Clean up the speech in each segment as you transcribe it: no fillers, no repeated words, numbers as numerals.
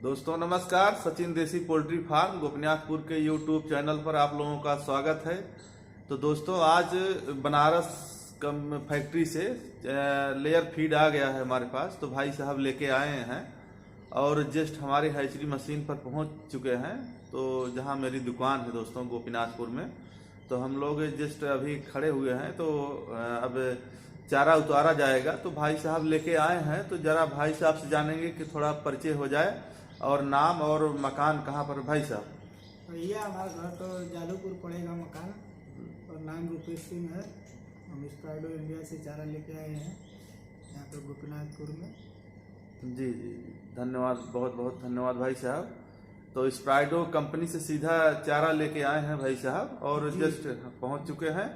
दोस्तों नमस्कार। सचिन देसी पोल्ट्री फार्म गोपनीनाथपुर के यूट्यूब चैनल पर आप लोगों का स्वागत है। तो दोस्तों आज बनारस फैक्ट्री से लेयर फीड आ गया है हमारे पास। तो भाई साहब लेके आए हैं और जस्ट हमारी हैचरी मशीन पर पहुंच चुके हैं। तो जहां मेरी दुकान है दोस्तों गोपनीनाथपुर में, तो हम लोग जस्ट अभी खड़े हुए हैं। तो अब चारा उतारा जाएगा। तो भाई साहब लेके आए हैं, तो जरा भाई साहब से जानेंगे कि थोड़ा परिचय हो जाए और नाम और मकान कहाँ पर भाई साहब? भैया हमारा घर तो जालूपुर पड़ेगा मकान, और नाम रूपेश सिंह है। हम स्प्राइडो इंडिया से चारा लेके आए हैं यहाँ पर गोपीनाथपुर में। जी जी धन्यवाद, बहुत बहुत धन्यवाद भाई साहब। तो स्प्राइडो कंपनी से सीधा चारा लेके आए हैं भाई साहब और जस्ट पहुंच चुके हैं।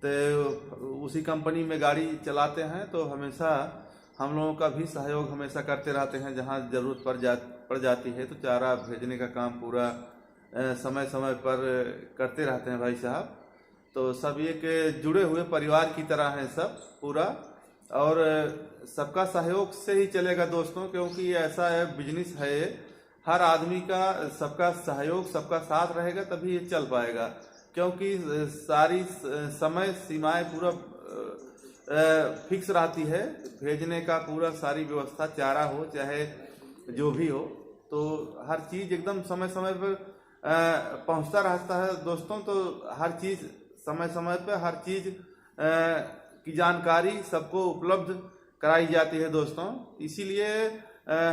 तो उसी कंपनी में गाड़ी चलाते हैं, तो हमेशा हम लोगों का भी सहयोग हमेशा करते रहते हैं। जहां जरूरत पड़ जाती है तो चारा भेजने का काम पूरा समय समय पर करते रहते हैं भाई साहब। तो सब एक जुड़े हुए परिवार की तरह हैं सब पूरा, और सबका सहयोग से ही चलेगा दोस्तों, क्योंकि ये ऐसा है बिजनेस है, हर आदमी का सबका सहयोग सबका साथ रहेगा तभी ये चल पाएगा। क्योंकि सारी समय सीमाएं पूरा फिक्स रहती है, भेजने का पूरा सारी व्यवस्था, चारा हो चाहे जो भी हो, तो हर चीज एकदम समय समय पर पहुंचता रहता है दोस्तों। तो हर चीज समय समय पर हर चीज की जानकारी सबको उपलब्ध कराई जाती है दोस्तों। इसीलिए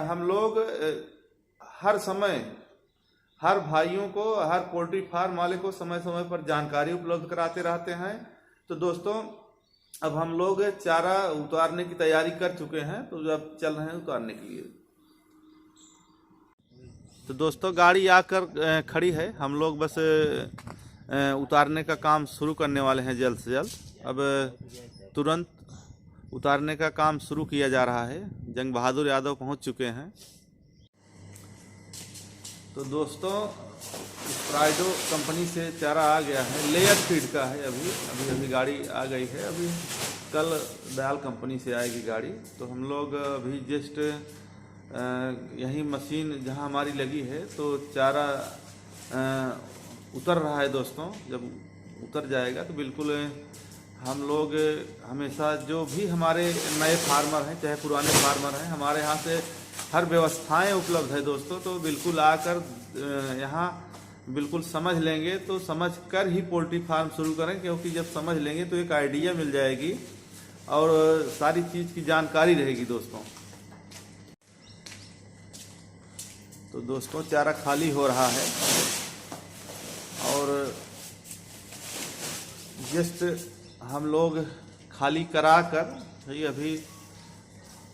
हम लोग हर समय हर भाइयों को, हर पोल्ट्री फार्म वाले को समय समय पर जानकारी उपलब्ध कराते रहते हैं। तो दोस्तों अब हम लोग चारा उतारने की तैयारी कर चुके हैं, तो अब चल रहे हैं उतारने के लिए। तो दोस्तों गाड़ी आकर खड़ी है, हम लोग बस उतारने का काम शुरू करने वाले हैं जल्द से जल्द। अब तुरंत उतारने का काम शुरू किया जा रहा है। जंग बहादुर यादव पहुंच चुके हैं। तो दोस्तों स्प्राइडो कंपनी से चारा आ गया है, लेयर फीड का है। अभी गाड़ी आ गई है। अभी कल दयाल कंपनी से आएगी गाड़ी। तो हम लोग अभी जस्ट यही मशीन जहां हमारी लगी है, तो चारा उतर रहा है दोस्तों। जब उतर जाएगा तो बिल्कुल हम लोग हमेशा जो भी हमारे नए फार्मर हैं चाहे पुराने फार्मर हैं, हमारे यहाँ से हर व्यवस्थाएं उपलब्ध है दोस्तों। तो बिल्कुल आकर यहाँ बिल्कुल समझ लेंगे, तो समझ कर ही पोल्ट्री फार्म शुरू करें। क्योंकि जब समझ लेंगे तो एक आइडिया मिल जाएगी और सारी चीज़ की जानकारी रहेगी दोस्तों। तो दोस्तों चारा खाली हो रहा है और जस्ट हम लोग खाली करा कर अभी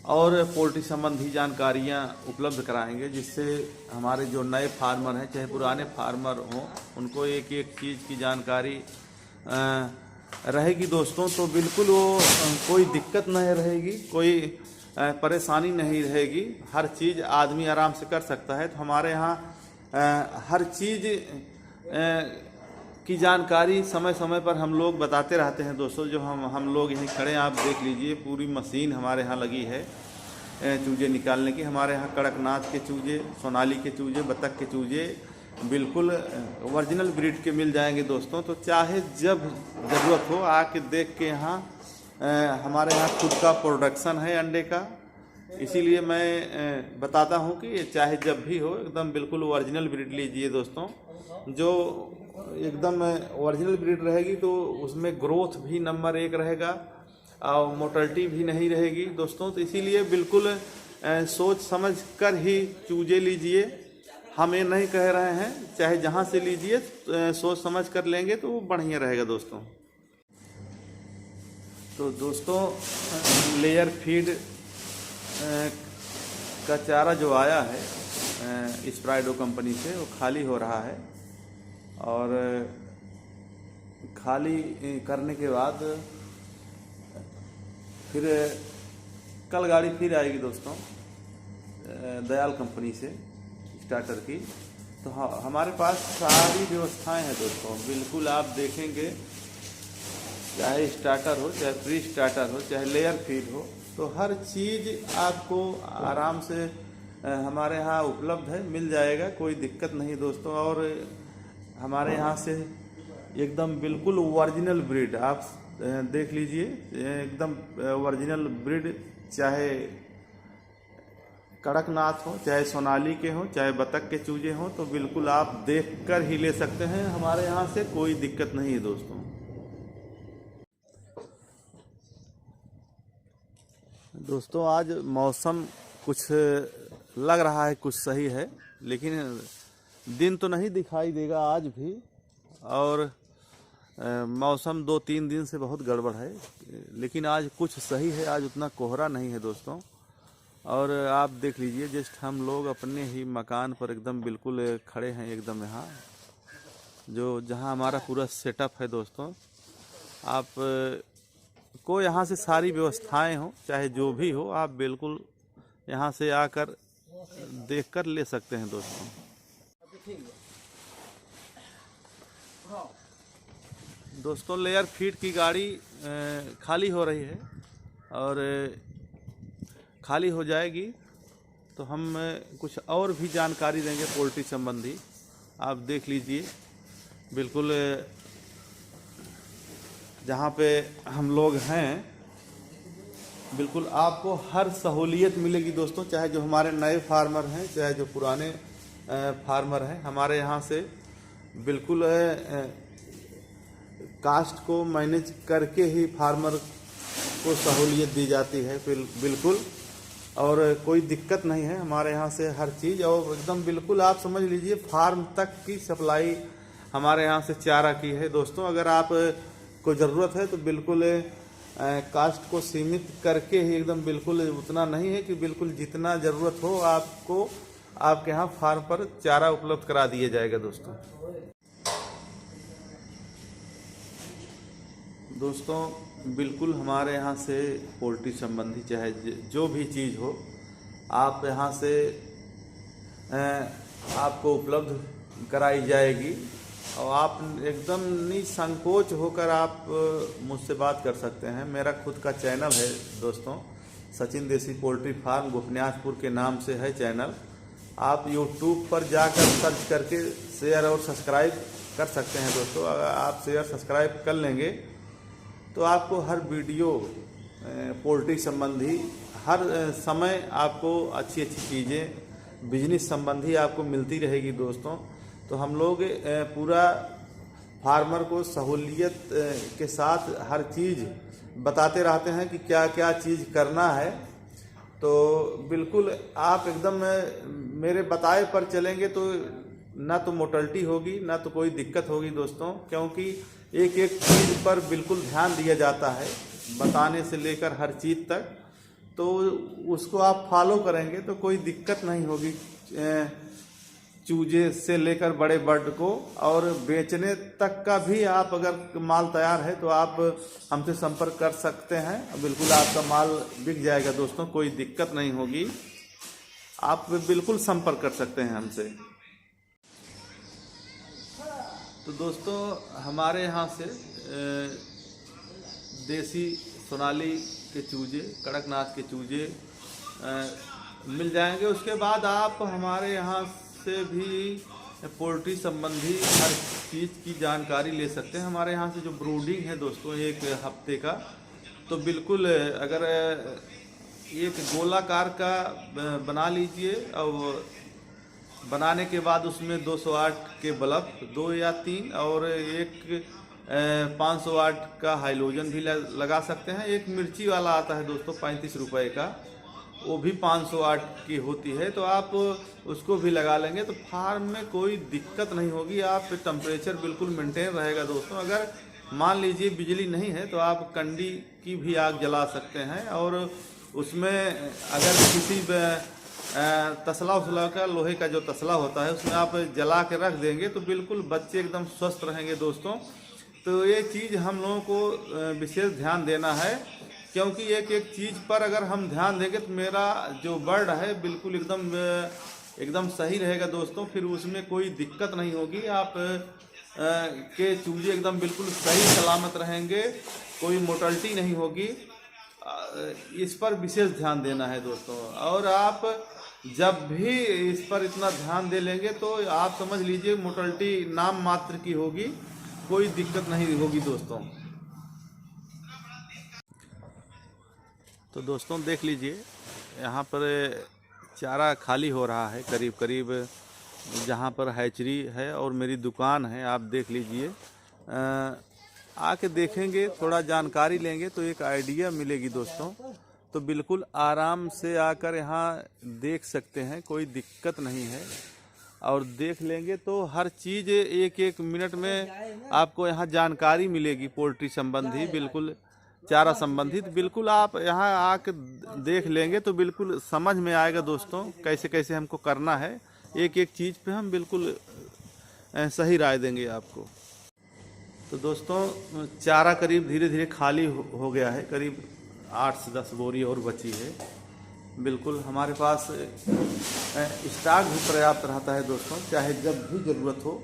और पोल्ट्री संबंधी जानकारियां उपलब्ध कराएंगे, जिससे हमारे जो नए फार्मर हैं चाहे पुराने फार्मर हों, उनको एक एक चीज़ की जानकारी रहेगी दोस्तों। तो बिल्कुल वो कोई दिक्कत नहीं रहेगी, कोई परेशानी नहीं रहेगी। हर चीज़ आदमी आराम से कर सकता है। तो हमारे यहाँ हर चीज़ की जानकारी समय समय पर हम लोग बताते रहते हैं दोस्तों। जो हम लोग यहीं खड़े हैं, आप देख लीजिए, पूरी मशीन हमारे यहाँ लगी है चूजे निकालने की। हमारे यहाँ कड़कनाथ के चूजे, सोनाली के चूजे, बतख के चूजे बिल्कुल ओरिजिनल ब्रीड के मिल जाएंगे दोस्तों। तो चाहे जब ज़रूरत हो आके देख के यहाँ हमारे यहाँ खुद का प्रोडक्शन है अंडे का। इसीलिए मैं बताता हूँ कि चाहे जब भी हो एकदम बिल्कुल ओरिजिनल ब्रीड लीजिए दोस्तों। जो एकदम ओरिजिनल ब्रीड रहेगी तो उसमें ग्रोथ भी नंबर 1 रहेगा और मोर्टेलिटी भी नहीं रहेगी दोस्तों। तो इसीलिए बिल्कुल सोच समझ कर ही चूजे लीजिए। हम ये नहीं कह रहे हैं, चाहे जहाँ से लीजिए सोच समझ कर लेंगे तो वो बढ़िया रहेगा दोस्तों। तो दोस्तों लेयर फीड का चारा जो आया है स्प्राइडो कंपनी से, वो खाली हो रहा है। और खाली करने के बाद फिर कल गाड़ी फिर आएगी दोस्तों दयाल कंपनी से स्टार्टर की। तो हमारे पास सारी व्यवस्थाएं हैं दोस्तों। बिल्कुल आप देखेंगे, चाहे स्टार्टर हो, चाहे प्री स्टार्टर हो, चाहे लेयर फीड हो, तो हर चीज़ आपको आराम से हमारे यहाँ उपलब्ध है, मिल जाएगा, कोई दिक्कत नहीं दोस्तों। और हमारे यहाँ से एकदम बिल्कुल ओरिजिनल ब्रीड आप देख लीजिए, एकदम ओरिजिनल ब्रीड, चाहे कड़कनाथ हो, चाहे सोनाली के हो, चाहे बतख के चूजे हों, तो बिल्कुल आप देख कर ही ले सकते हैं। हमारे यहाँ से कोई दिक्कत नहीं है दोस्तों। दोस्तों आज मौसम कुछ लग रहा है कुछ सही है, लेकिन दिन तो नहीं दिखाई देगा आज भी। और मौसम 2-3 दिन से बहुत गड़बड़ है, लेकिन आज कुछ सही है, आज उतना कोहरा नहीं है दोस्तों। और आप देख लीजिए, जस्ट हम लोग अपने ही मकान पर एकदम बिल्कुल खड़े हैं, एकदम यहाँ जहाँ हमारा पूरा सेटअप है दोस्तों। आप को यहाँ से सारी व्यवस्थाएं हो, चाहे जो भी हो, आप बिल्कुल यहाँ से आकर देखकर ले सकते हैं दोस्तों। दोस्तों लेयर फीड की गाड़ी खाली हो रही है, और खाली हो जाएगी तो हम कुछ और भी जानकारी देंगे पोल्ट्री संबंधी। आप देख लीजिए, बिल्कुल जहाँ पे हम लोग हैं, बिल्कुल आपको हर सहूलियत मिलेगी दोस्तों, चाहे जो हमारे नए फार्मर हैं, चाहे जो पुराने फार्मर हैं। हमारे यहाँ से बिल्कुल कास्ट को मैनेज करके ही फार्मर को सहूलियत दी जाती है बिल्कुल, और कोई दिक्कत नहीं है हमारे यहाँ से हर चीज़। और एकदम बिल्कुल आप समझ लीजिए, फार्म तक की सप्लाई हमारे यहाँ से चारा की है दोस्तों। अगर आप को ज़रूरत है तो बिल्कुल कास्ट को सीमित करके ही, एकदम बिल्कुल उतना नहीं है कि बिल्कुल जितना ज़रूरत हो आपको आपके यहाँ फार्म पर चारा उपलब्ध करा दिया जाएगा दोस्तों। दोस्तों बिल्कुल हमारे यहाँ से पोल्ट्री संबंधी चाहे जो भी चीज़ हो, आप यहाँ से आपको उपलब्ध कराई जाएगी। और आप एकदम निसंकोच होकर आप मुझसे बात कर सकते हैं। मेरा खुद का चैनल है दोस्तों, सचिन देसी पोल्ट्री फार्म गोपनियासपुर के नाम से है चैनल। आप यूट्यूब पर जाकर सर्च करके शेयर और सब्सक्राइब कर सकते हैं दोस्तों। अगर आप शेयर सब्सक्राइब कर लेंगे तो आपको हर वीडियो पोल्ट्री संबंधी हर समय आपको अच्छी चीज़ें बिजनेस संबंधी आपको मिलती रहेगी दोस्तों। तो हम लोग पूरा फार्मर को सहूलियत के साथ हर चीज़ बताते रहते हैं कि क्या क्या चीज़ करना है। तो बिल्कुल आप एकदम मेरे बताए पर चलेंगे तो ना तो मोर्टलिटी होगी, ना तो कोई दिक्कत होगी दोस्तों, क्योंकि एक एक चीज़ पर बिल्कुल ध्यान दिया जाता है, बताने से लेकर हर चीज़ तक। तो उसको आप फॉलो करेंगे तो कोई दिक्कत नहीं होगी, चूजे से लेकर बड़े बर्ड को। और बेचने तक का भी आप अगर माल तैयार है तो आप हमसे संपर्क कर सकते हैं, बिल्कुल आपका माल बिक जाएगा दोस्तों, कोई दिक्कत नहीं होगी। आप बिल्कुल संपर्क कर सकते हैं हमसे। तो दोस्तों हमारे यहाँ से देसी सोनाली के चूजे, कड़कनाथ के चूजे मिल जाएंगे। उसके बाद आप हमारे यहाँ से भी पोल्ट्री संबंधी हर चीज़ की जानकारी ले सकते हैं। हमारे यहाँ से जो ब्रूडिंग है दोस्तों एक हफ्ते का, तो बिल्कुल अगर एक गोलाकार का बना लीजिए, और बनाने के बाद उसमें 208 के बल्ब 2 या 3 और एक 508 का हाइलोजन भी लगा सकते हैं। एक मिर्ची वाला आता है दोस्तों 35 रुपए का, वो भी 508 की होती है, तो आप उसको भी लगा लेंगे तो फार्म में कोई दिक्कत नहीं होगी। आप टेम्परेचर बिल्कुल मेंटेन रहेगा दोस्तों। अगर मान लीजिए बिजली नहीं है तो आप कंडी की भी आग जला सकते हैं, और उसमें अगर किसी तसला उसला का, लोहे का जो तसला होता है, उसमें आप जला के रख देंगे तो बिल्कुल बच्चे एकदम स्वस्थ रहेंगे दोस्तों। तो ये चीज़ हम लोगों को विशेष ध्यान देना है, क्योंकि एक एक चीज़ पर अगर हम ध्यान देंगे तो मेरा जो बर्ड है बिल्कुल एकदम सही रहेगा दोस्तों। फिर उसमें कोई दिक्कत नहीं होगी, आप के चूजे एकदम बिल्कुल सही सलामत रहेंगे, कोई मोर्टलिटी नहीं होगी। इस पर विशेष ध्यान देना है दोस्तों। और आप जब भी इस पर इतना ध्यान दे लेंगे तो आप समझ लीजिए मोर्टेलिटी नाम मात्र की होगी, कोई दिक्कत नहीं होगी दोस्तों। तो दोस्तों देख लीजिए यहाँ पर चारा खाली हो रहा है करीब करीब, जहाँ पर हैचरी है और मेरी दुकान है, आप देख लीजिए। आके देखेंगे, थोड़ा जानकारी लेंगे तो एक आइडिया मिलेगी दोस्तों। तो बिल्कुल आराम से आकर यहाँ देख सकते हैं, कोई दिक्कत नहीं है। और देख लेंगे तो हर चीज़ एक एक मिनट में आपको यहाँ जानकारी मिलेगी पोल्ट्री संबंधी, बिल्कुल चारा संबंधित। बिल्कुल आप यहाँ आके देख लेंगे तो बिल्कुल समझ में आएगा दोस्तों कैसे कैसे हमको करना है। एक एक चीज़ पे हम बिल्कुल सही राय देंगे आपको। तो दोस्तों चारा करीब धीरे धीरे खाली हो गया है, करीब 8 से 10 बोरी और बची है। बिल्कुल हमारे पास स्टॉक भी पर्याप्त रहता है दोस्तों, चाहे जब भी ज़रूरत हो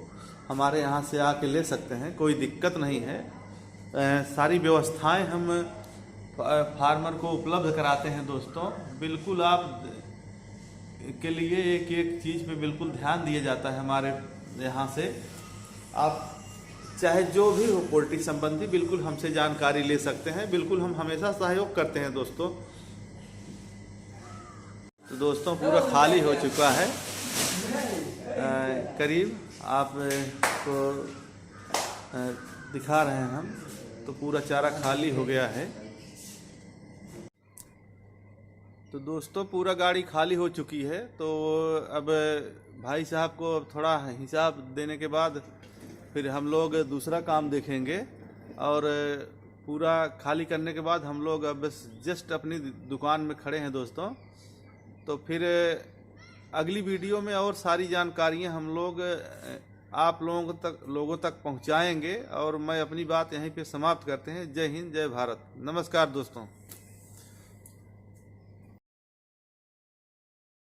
हमारे यहाँ से आके ले सकते हैं, कोई दिक्कत नहीं है। सारी व्यवस्थाएं हम फार्मर को उपलब्ध कराते हैं दोस्तों। बिल्कुल आप के लिए एक एक चीज़ पे बिल्कुल ध्यान दिया जाता है हमारे यहाँ से। आप चाहे जो भी हो पोल्ट्री संबंधी बिल्कुल हमसे जानकारी ले सकते हैं, बिल्कुल हम हमेशा सहयोग करते हैं दोस्तों। तो दोस्तों पूरा खाली हो चुका है, करीब आपको दिखा रहे हैं हम, तो पूरा चारा खाली हो गया है। तो दोस्तों पूरा गाड़ी खाली हो चुकी है। तो अब भाई साहब को थोड़ा हिसाब देने के बाद फिर हम लोग दूसरा काम देखेंगे, और पूरा खाली करने के बाद हम लोग अब जस्ट अपनी दुकान में खड़े हैं दोस्तों। तो फिर अगली वीडियो में और सारी जानकारियां हम लोग आप लोगों तक पहुंचाएंगे। और मैं अपनी बात यहीं पे समाप्त करते हैं। जय हिंद, जय भारत, नमस्कार दोस्तों।